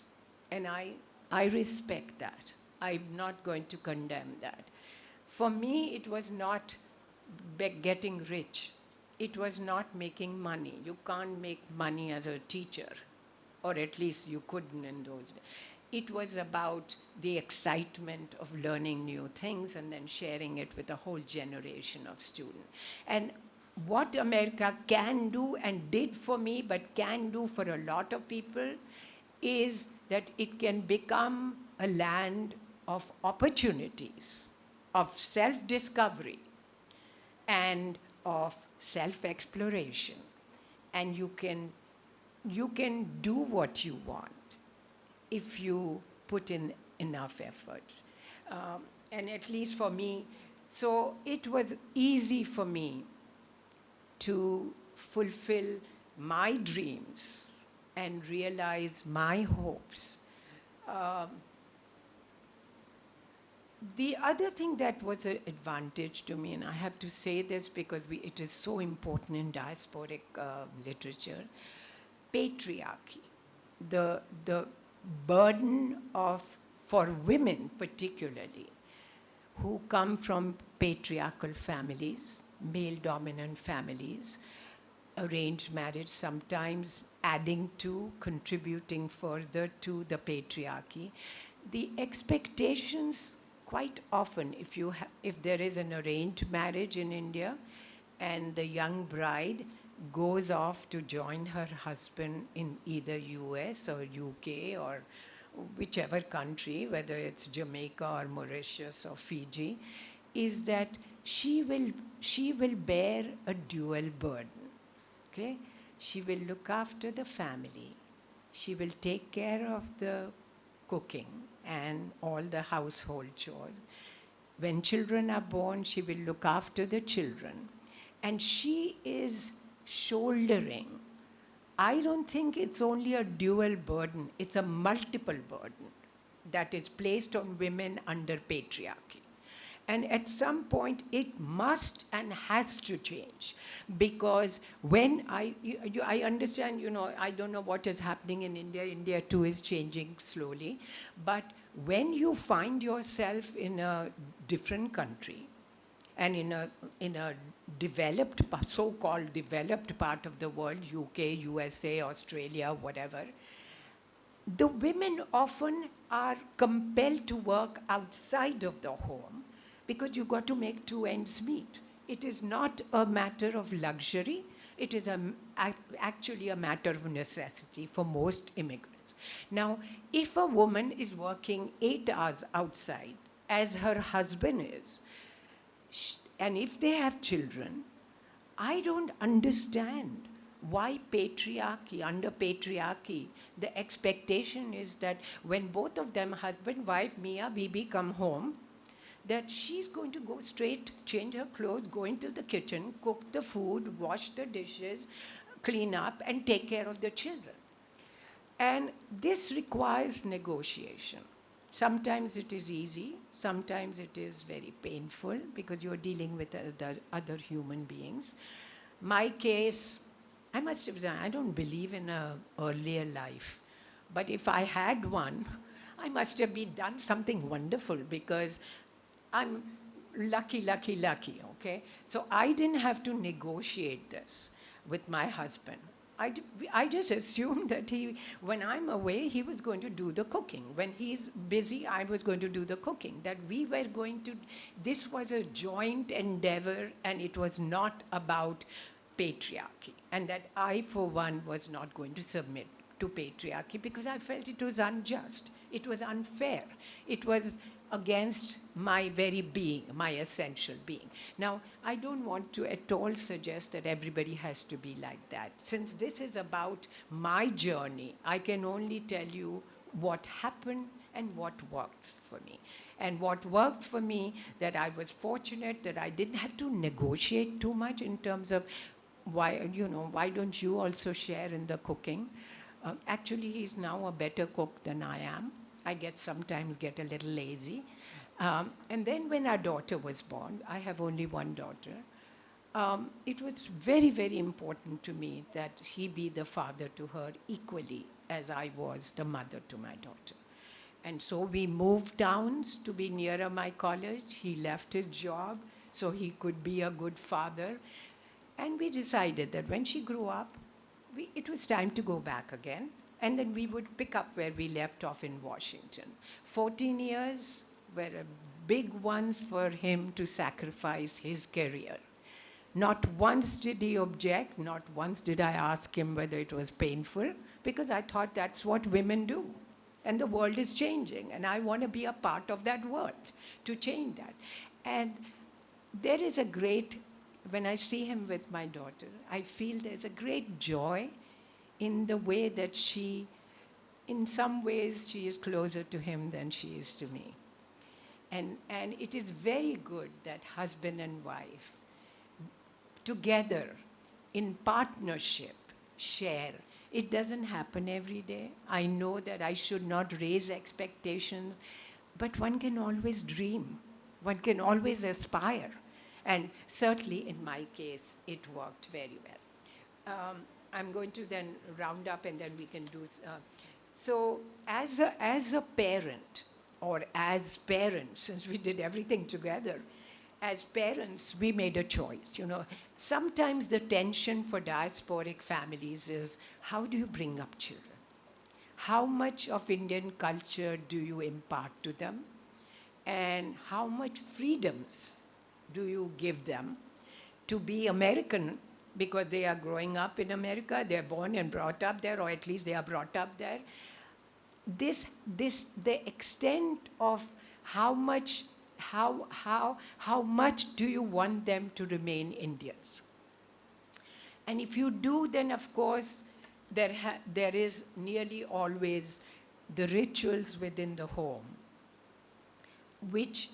And I respect that. I'm not going to condemn that. For me, it was not getting rich. It was not making money. You can't make money as a teacher, or at least you couldn't in those days. It was about the excitement of learning new things and then sharing it with a whole generation of students. And what America can do and did for me, but can do for a lot of people, is that it can become a land of opportunities, of self-discovery, and of self-exploration. And you can do what you want if you put in enough effort. And at least for me, so it was easy for me to fulfill my dreams and realize my hopes. Um, the other thing that was an advantage to me, and I have to say this because it is so important in diasporic literature, patriarchy, the burden of, for women particularly, who come from patriarchal families, male-dominant families, arranged marriage sometimes adding to, contributing further to the patriarchy. The expectations quite often, if there is an arranged marriage in India and the young bride goes off to join her husband in either US or UK or whichever country, whether it's Jamaica or Mauritius or Fiji, is that she will bear a dual burden, okay? She will look after the family. She will take care of the cooking and all the household chores. When children are born, she will look after the children. And she is shouldering, I don't think it's only a dual burden, it's a multiple burden that is placed on women under patriarchy. And at some point, it must and has to change. Because when I understand, I don't know what is happening in India. India too is changing slowly. But when you find yourself in a different country, and in a developed, so-called developed part of the world, UK, USA, Australia, whatever, the women often are compelled to work outside of the home because you've got to make two ends meet. It is not a matter of luxury, It is actually a matter of necessity for most immigrants. Now, if a woman is working 8 hours outside, as her husband is, and if they have children, I don't understand why patriarchy, under patriarchy, the expectation is that when both of them, husband, wife, Mia, Bibi, come home, that she's going to go straight, change her clothes, go into the kitchen, cook the food, wash the dishes, clean up, and take care of the children. And this requires negotiation. Sometimes it is easy, sometimes it is very painful because you're dealing with other human beings. My case, I must have done, I don't believe in an earlier life, but if I had one, I must have been done something wonderful because I'm lucky, okay? So I didn't have to negotiate this with my husband. I just assumed that when I'm away, he was going to do the cooking. When he's busy, I was going to do the cooking. That we were going to, this was a joint endeavor, and it was not about patriarchy. And that I, for one, was not going to submit to patriarchy because I felt it was unjust. It was unfair. It was against my very being, my essential being. Now, I don't want to at all suggest that everybody has to be like that. Since this is about my journey, I can only tell you what happened and what worked for me. And what worked for me, that I was fortunate that I didn't have to negotiate too much in terms of why don't you also share in the cooking? Actually, he's now a better cook than I am. I sometimes get a little lazy. And then when our daughter was born, I have only one daughter, it was very, very important to me that he be the father to her equally as I was the mother to my daughter. And so we moved towns to be nearer my college. He left his job so he could be a good father. And we decided that when she grew up, it was time to go back again. And then we would pick up where we left off in Washington. 14 years were big ones for him to sacrifice his career. Not once did he object, not once did I ask him whether it was painful, because I thought that's what women do. And the world is changing, and I want to be a part of that world to change that. And there is a great, when I see him with my daughter, I feel there's a great joy in the way that in some ways, she is closer to him than she is to me. And it is very good that husband and wife together in partnership share. It doesn't happen every day. I know that I should not raise expectations, but one can always dream. One can always aspire. And certainly in my case, it worked very well. I'm going to then round up and then we can do. So as a parent, or as parents, since we did everything together, as parents, we made a choice. Sometimes the tension for diasporic families is, how do you bring up children? How much of Indian culture do you impart to them? And how much freedoms do you give them to be American, because they are growing up in America, they're born and brought up there, or at least they are brought up there. The extent of how much do you want them to remain Indians? And if you do, then of course there is nearly always the rituals within the home which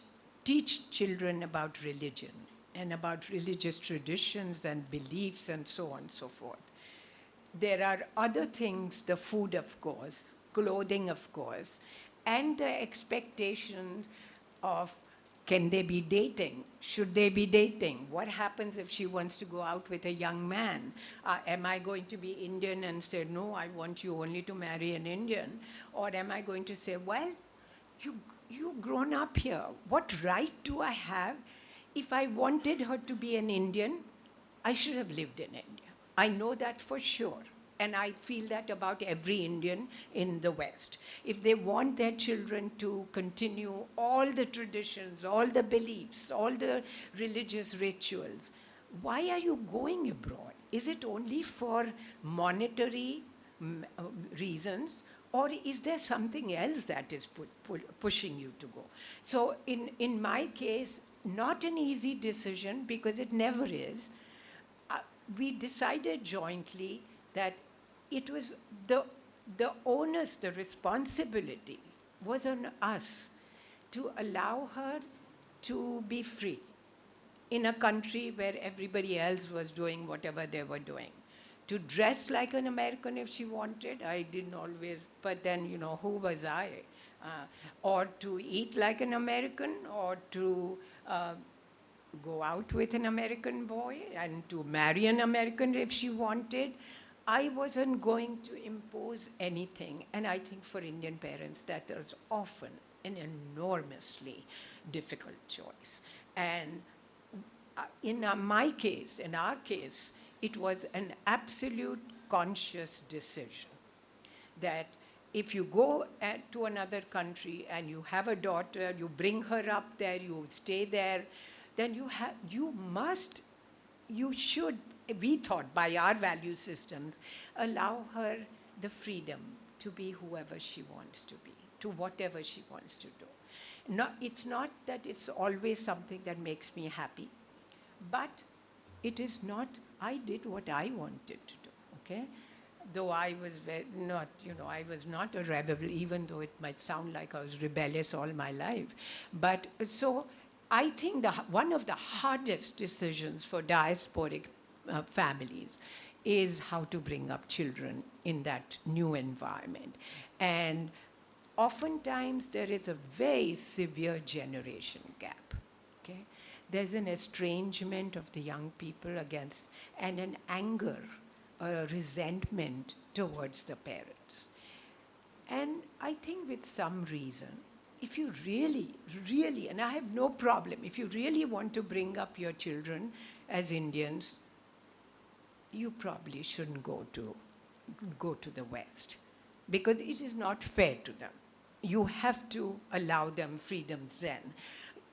teach children about religion and about religious traditions and beliefs and so on and so forth. There are other things, the food, of course, clothing, of course, and the expectation of, can they be dating? Should they be dating? What happens if she wants to go out with a young man? Am I going to be Indian and say, no, I want you only to marry an Indian? Or am I going to say, well, you've grown up here. What right do I have? If I wanted her to be an Indian, I should have lived in India. I know that for sure. And I feel that about every Indian in the West. If they want their children to continue all the traditions, all the beliefs, all the religious rituals, why are you going abroad? Is it only for monetary reasons, or is there something else that is pushing you to go? So, in my case, not an easy decision because it never is. Uh, we decided jointly that it was the onus, the responsibility was on us to allow her to be free in a country where everybody else was doing whatever they were doing. To dress like an American if she wanted, I didn't always, but then, who was I? Or to eat like an American, or to go out with an American boy, and to marry an American if she wanted. I wasn't going to impose anything. And I think for Indian parents, that is often an enormously difficult choice. And my case, in our case, it was an absolute conscious decision that if you go to another country and you have a daughter, you bring her up there, you stay there, then you should, we thought by our value systems, allow her the freedom to be whoever she wants to be, to whatever she wants to do. It's not that it's always something that makes me happy, but it is not, I did what I wanted to do, okay? Though I was I was not a rebel, even though it might sound like I was rebellious all my life. But so I think one of the hardest decisions for diasporic families is how to bring up children in that new environment. And oftentimes there is a very severe generation gap. Okay? There's an estrangement of the young people against, and an anger, a resentment towards the parents. And I think with some reason, if you really, really, and I have no problem, if you really want to bring up your children as Indians, you probably shouldn't go to the West, because it is not fair to them. You have to allow them freedoms then,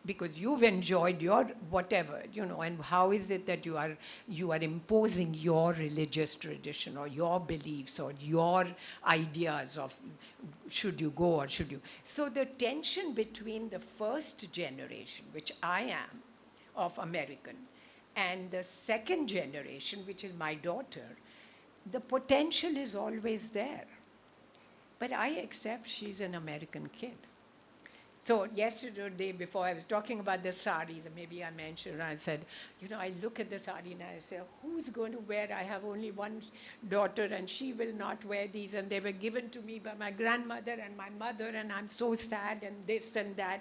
because you've enjoyed your whatever, and how is it that you are imposing your religious tradition or your beliefs or your ideas of should you go or should you. So the tension between the first generation, which I am, of American, and the second generation, which is my daughter, the potential is always there. But I accept she's an American kid. So yesterday, day before, I was talking about the saris, and maybe I mentioned, I said, I look at the sari and I say, who's going to wear? I have only one daughter and she will not wear these, and they were given to me by my grandmother and my mother, and I'm so sad, and this and that.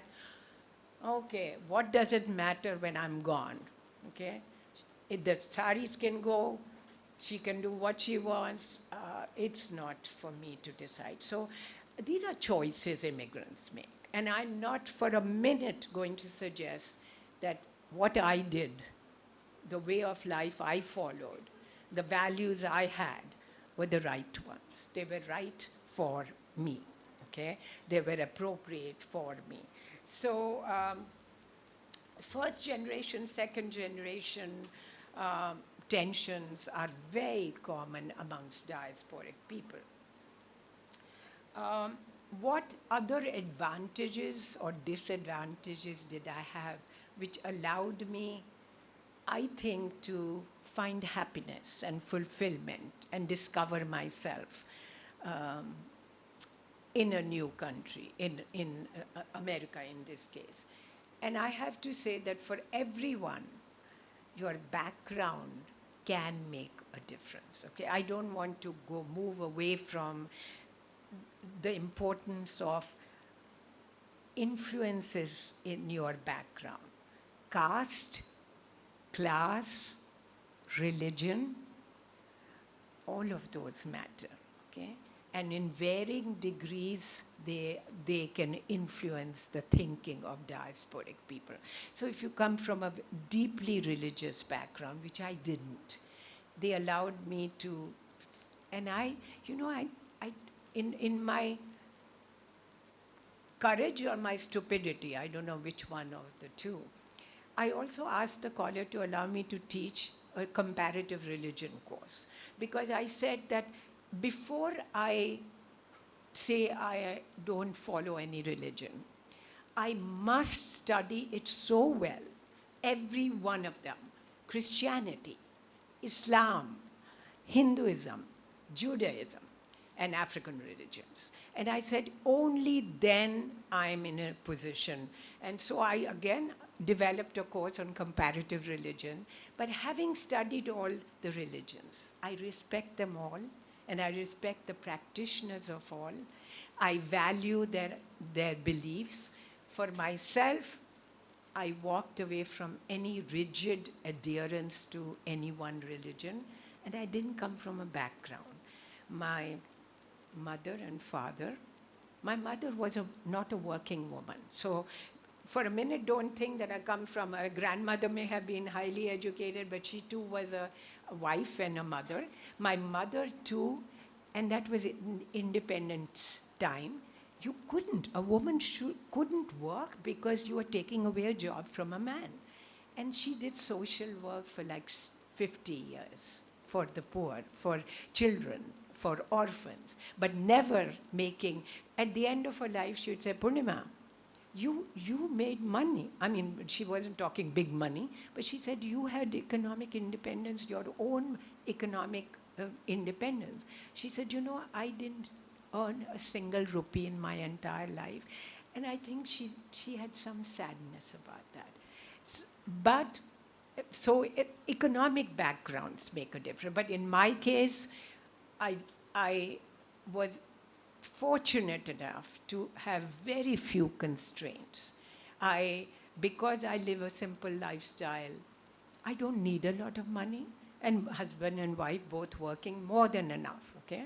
Okay, what does it matter when I'm gone? Okay? If the saris can go, she can do what she wants. It's not for me to decide. So these are choices immigrants make. And I'm not for a minute going to suggest that what I did, the way of life I followed, the values I had were the right ones. They were right for me, okay? They were appropriate for me. So first generation, second generation tensions are very common amongst diasporic people. What other advantages or disadvantages did I have which allowed me, I think, to find happiness and fulfillment and discover myself in a new country, in America in this case? And I have to say that for everyone, your background can make a difference. Okay, I don't want to move away from the importance of influences in your background. Caste, class, religion, all of those matter, okay? And in varying degrees, they can influence the thinking of diasporic people. So if you come from a deeply religious background, which I didn't, they allowed me to, and in my courage or my stupidity, I don't know which one of the two, I also asked the college to allow me to teach a comparative religion course because I said that before I say I don't follow any religion, I must study it so well, every one of them, Christianity, Islam, Hinduism, Judaism, and African religions. And I said, only then I'm in a position. And so I again developed a course on comparative religion. But having studied all the religions, I respect them all, and I respect the practitioners of all. I value their beliefs. For myself, I walked away from any rigid adherence to any one religion, and I didn't come from a background. My mother and father, my mother was not a working woman. So for a minute, don't think that I come from, a grandmother may have been highly educated, but she too was a wife and a mother. My mother too, and that was in independence time. You couldn't, a woman couldn't work because you were taking away a job from a man. And she did social work for like 50 years for the poor, for children, for orphans, but never making, at the end of her life, she would say, Purnima, you made money. I mean, she wasn't talking big money, but she said you had economic independence, your own economic independence. She said, you know, I didn't earn a single rupee in my entire life. And I think she had some sadness about that. But so economic backgrounds make a difference. But in my case, I was fortunate enough to have very few constraints. Because I live a simple lifestyle, I don't need a lot of money. And husband and wife both working, more than enough, okay?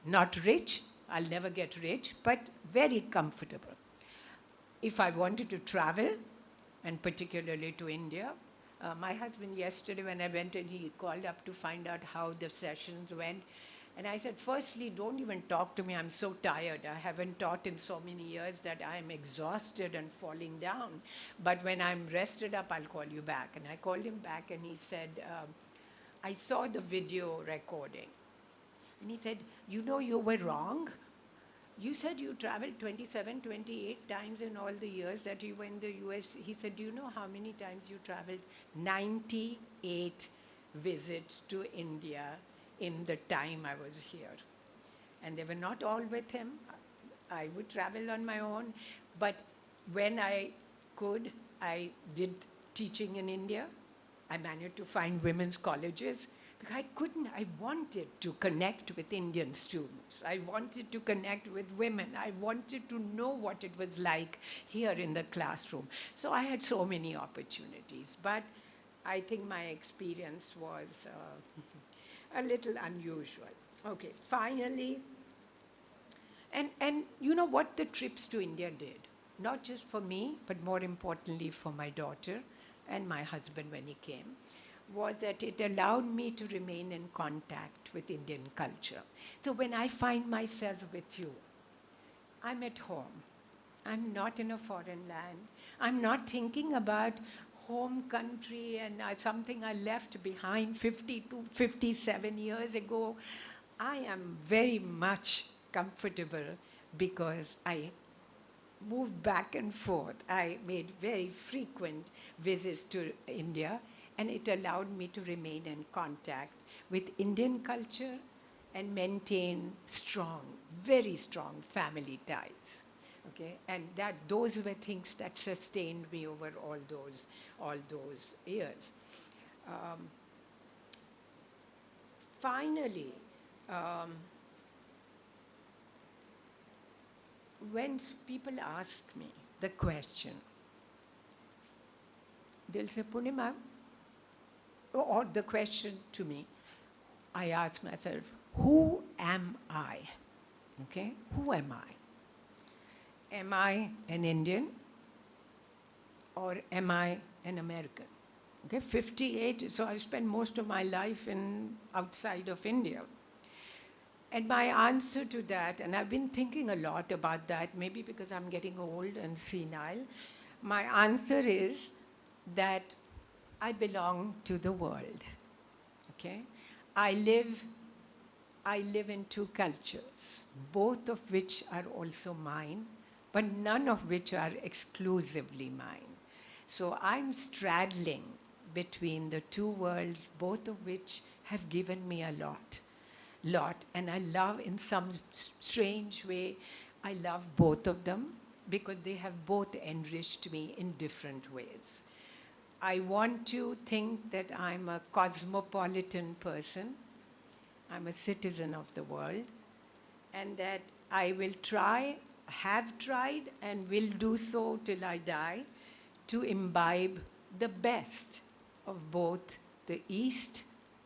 Not rich, I'll never get rich, but very comfortable. If I wanted to travel, and particularly to India, my husband yesterday when I went in, he called up to find out how the sessions went. And I said, firstly, don't even talk to me. I'm so tired. I haven't taught in so many years that I'm exhausted and falling down. But when I'm rested up, I'll call you back. And I called him back and he said, I saw the video recording. And he said, you know, you were wrong. You said you traveled 27, 28 times in all the years that you were in the US. He said, do you know how many times you traveled? 98 visits to India in the time I was here. And they were not all with him. I would travel on my own. But when I could, I did teaching in India. I managed to find women's colleges. Because I wanted to connect with Indian students. I wanted to connect with women. I wanted to know what it was like here in the classroom. So I had so many opportunities. But I think my experience was a little unusual. Okay, finally, and you know what the trips to India did? Not just for me, but more importantly for my daughter and my husband when he came, was that it allowed me to remain in contact with Indian culture. So when I find myself with you, I'm at home. I'm not in a foreign land. I'm not thinking about home country and something I left behind 52, 57 years ago. I am very much comfortable because I moved back and forth. I made very frequent visits to India, and it allowed me to remain in contact with Indian culture and maintain strong, very strong family ties. Okay, and those were things that sustained me over all those years. Um, Finally, um, when people ask me the question, they'll say, Purnima, or the question to me, I ask myself, who am I? Okay, who am I? Am I an Indian or am I an American? Okay, 58, so I spent most of my life outside of India. And my answer to that, and I've been thinking a lot about that, maybe because I'm getting old and senile, my answer is that I belong to the world. Okay? I live, I live in two cultures, both of which are also mine, but none of which are exclusively mine. So I'm straddling between the two worlds, both of which have given me a lot. And I love, in some strange way, I love both of them because they have both enriched me in different ways. I want to think that I'm a cosmopolitan person. I'm a citizen of the world, and that I will try, have tried, and will do so till I die to imbibe the best of both the East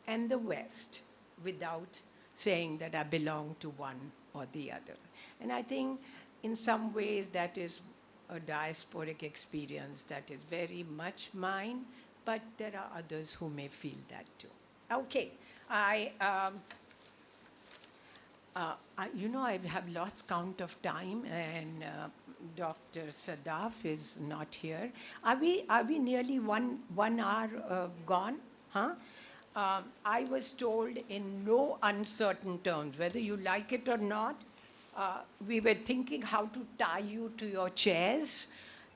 and the West without saying that I belong to one or the other. And I think in some ways that is a diasporic experience that is very much mine, but there are others who may feel that too. Okay, I, I have lost count of time, and Dr. Sadaf is not here. Are we nearly one hour gone? Huh? I was told in no uncertain terms, whether you like it or not, we were thinking how to tie you to your chairs.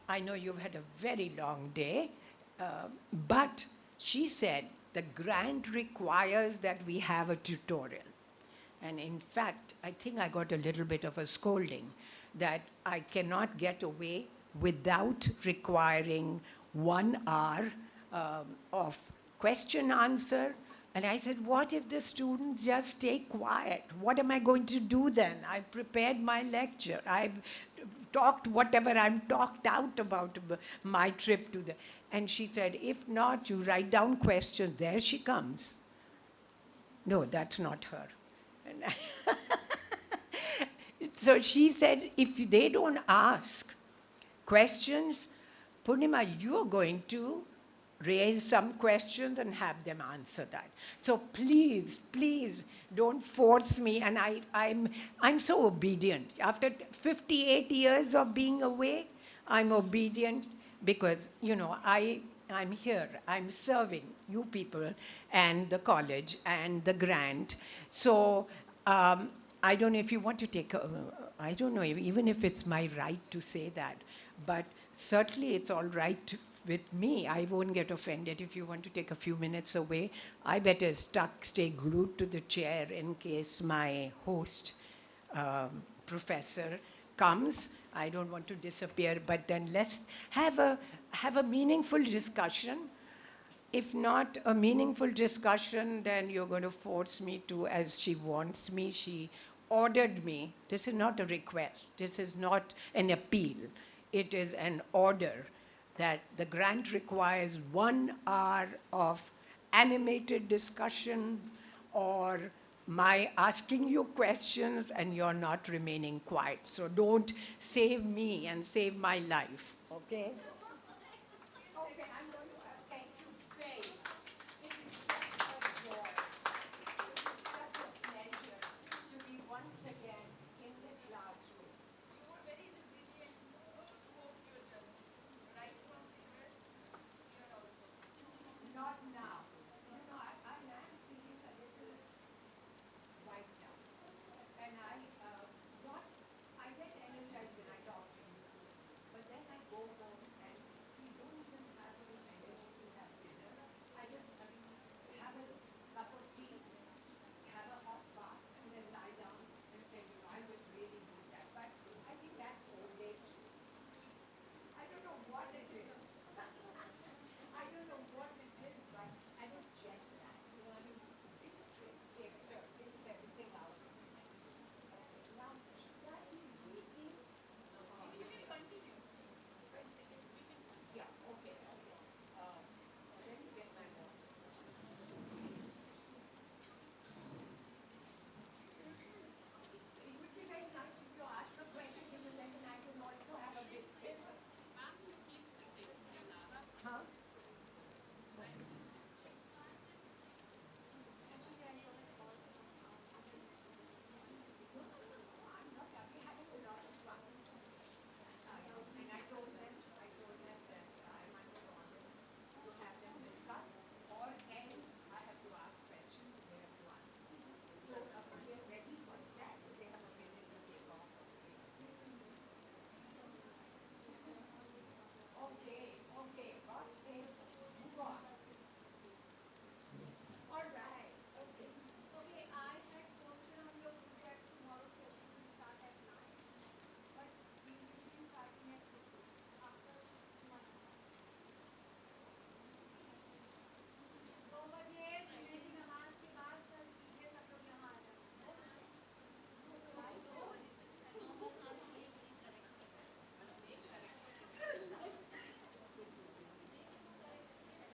I know you've had a very long day, but she said the grant requires that we have a tutorial. And in fact, I think I got a little bit of a scolding that I cannot get away without requiring 1 hour of question answer. And I said, what if the students just stay quiet? What am I going to do then? I've prepared my lecture. I've talked whatever I'm talked out about my trip to the. And she said, if not, you write down questions. There she comes. No, that's not her. And so she said, if they don't ask questions, Purnima, you're going to raise some questions and have them answer that. So please don't force me. And I'm so obedient. After 58 years of being away, I'm obedient because, I'm here. I'm serving you people and the college and the grant. So I don't know if you want to take, I don't know, even if it's my right to say that, but certainly it's all right with me. I won't get offended if you want to take a few minutes away. I better stay glued to the chair in case my host professor comes. I don't want to disappear, but then let's have a meaningful discussion. If not a meaningful discussion, then you're going to force me to, as she wants me. She ordered me. This is not a request. This is not an appeal. It is an order that the grant requires 1 hour of animated discussion or my asking you questions and you're not remaining quiet. So don't save me and save my life, okay?